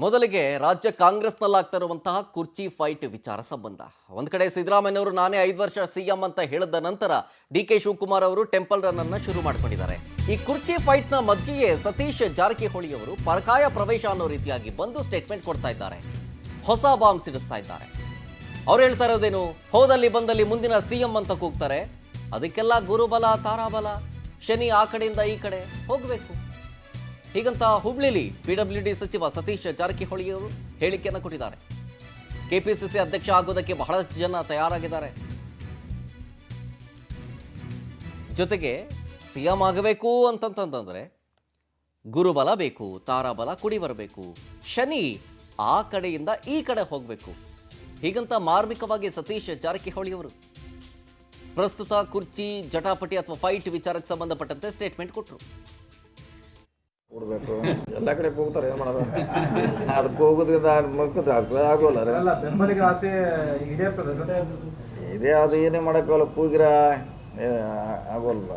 ಮೊದಲಿಗೆ ರಾಜ್ಯ ಕಾಂಗ್ರೆಸ್ನಲ್ಲಾಗ್ತಾ ಇರುವಂತಹ ಕುರ್ಚಿ ಫೈಟ್ ವಿಚಾರ ಸಂಬಂಧ ಒಂದು ಕಡೆ ಸಿದ್ದರಾಮಯ್ಯನವರು ನಾನೇ 5 ವರ್ಷ ಸಿಎಂ ಅಂತ ಹೇಳಿದ ನಂತರ ಡಿ.ಕೆ. ಶಿವಕುಮಾರ್ ಅವರು ಟೆಂಪಲ್ ರನ್ ಅನ್ನು ಶುರು ಮಾಡಿಕೊಂಡಿದ್ದಾರೆ. ಈ ಕುರ್ಚಿ ಫೈಟ್ನ ಮಧ್ಯೆಯೇ ಸತೀಶ್ ಜಾರಕಿಹೊಳಿ ಅವರು ಪರಕಾಯ ಪ್ರವೇಶ ಅನ್ನೋ ರೀತಿಯಾಗಿ ಬಂದು ಸ್ಟೇಟ್ಮೆಂಟ್ ಕೊಡ್ತಾ ಇದ್ದಾರೆ. ಹೊಸ ಬಾಂಬ್ ಸಿಡಿಸ್ತಾ ಇದ್ದಾರೆ. ಅವ್ರು ಹೇಳ್ತಾ ಇರೋದೇನು, ಹೋದಲ್ಲಿ ಬಂದಲ್ಲಿ ಮುಂದಿನ ಸಿಎಂ ಅಂತ ಕೂಗ್ತಾರೆ. ಅದಕ್ಕೆಲ್ಲ ಗುರುಬಲ ತಾರಾಬಲ, ಶನಿ ಆ ಕಡೆಯಿಂದ ಈ ಕಡೆ ಹೋಗಬೇಕು. ಹೀಗಂತ ಹುಬ್ಳಿಲಿ ಪಿಡಬ್ಲ್ಯೂಡಿ ಸಚಿವ ಸತೀಶ್ ಜಾರಕಿಹೊಳಿ ಅವರು ಹೇಳಿಕೆಯನ್ನು ಕೊಟ್ಟಿದ್ದಾರೆ. ಕೆಪಿಸಿಸಿ ಅಧ್ಯಕ್ಷ ಆಗೋದಕ್ಕೆ ಬಹಳಷ್ಟು ಜನ ತಯಾರಾಗಿದ್ದಾರೆ. ಜೊತೆಗೆ ಸಿಎಂ ಆಗಬೇಕು ಅಂತಂತಂದ್ರೆ ಗುರುಬಲ ಬೇಕು, ತಾರಾಬಲ ಕುಡಿ ಬರಬೇಕು, ಶನಿ ಆ ಕಡೆಯಿಂದ ಈ ಕಡೆ ಹೋಗಬೇಕು. ಹೀಗಂತ ಮಾರ್ಮಿಕವಾಗಿ ಸತೀಶ್ ಜಾರಕಿಹೊಳಿ ಅವರು ಪ್ರಸ್ತುತ ಕುರ್ಚಿ ಜಟಾಪಟಿ ಅಥವಾ ಫೈಟ್ ವಿಚಾರಕ್ಕೆ ಸಂಬಂಧಪಟ್ಟಂತೆ ಸ್ಟೇಟ್ಮೆಂಟ್ ಕೊಟ್ಟರು. ಕೊಡ್ಬೇಕು ಎಲ್ಲ ಕಡೆ ಹೋಗ್ತಾರೆ, ಏನು ಮಾಡೋದು? ಅದಕ್ಕೆ ಹೋಗೋದ್ರಿಂದ ಆಗೋಲ್ಲ ಇದೇ ಅದು ಏನೇ ಮಾಡೋಕ್ಕಲ್ಲ, ಕೂಗಿರ ಆಗೋಲ್ಲ.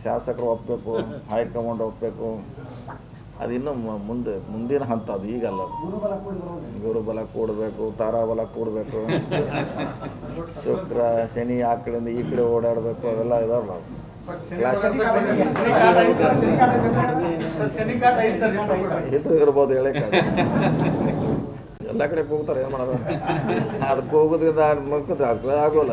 ಶಾಸಕರು ಒಪ್ಪಬೇಕು, ಹೈಕಮಾಂಡ್ ಒಪ್ಪಬೇಕು. ಅದು ಇನ್ನೂ ಮುಂದಿನ ಹಂತ, ಅದು ಈಗಲ್ಲ. ಗುರುಬಲ ಕೂಡಬೇಕು, ತಾರಾಬಲ ಕೂಡಬೇಕು, ಶುಕ್ರ ಶನಿ ಆ ಕಡೆಯಿಂದ ಈ ಕಡೆ ಓಡಾಡಬೇಕು, ಅವೆಲ್ಲ ಇದಾವಲ್ಲ. ಇದ್ರು ಇರ್ಬೋದು, ಹೇಳಕ್ಕೆ ಎಲ್ಲ ಕಡೆ ಹೋಗ್ತಾರೆ, ಏನು ಮಾಡೋದು? ಅದಕ್ಕೆ ಹೋಗೋದ್ರಿಂದ ಆಗೋಲ್ಲ.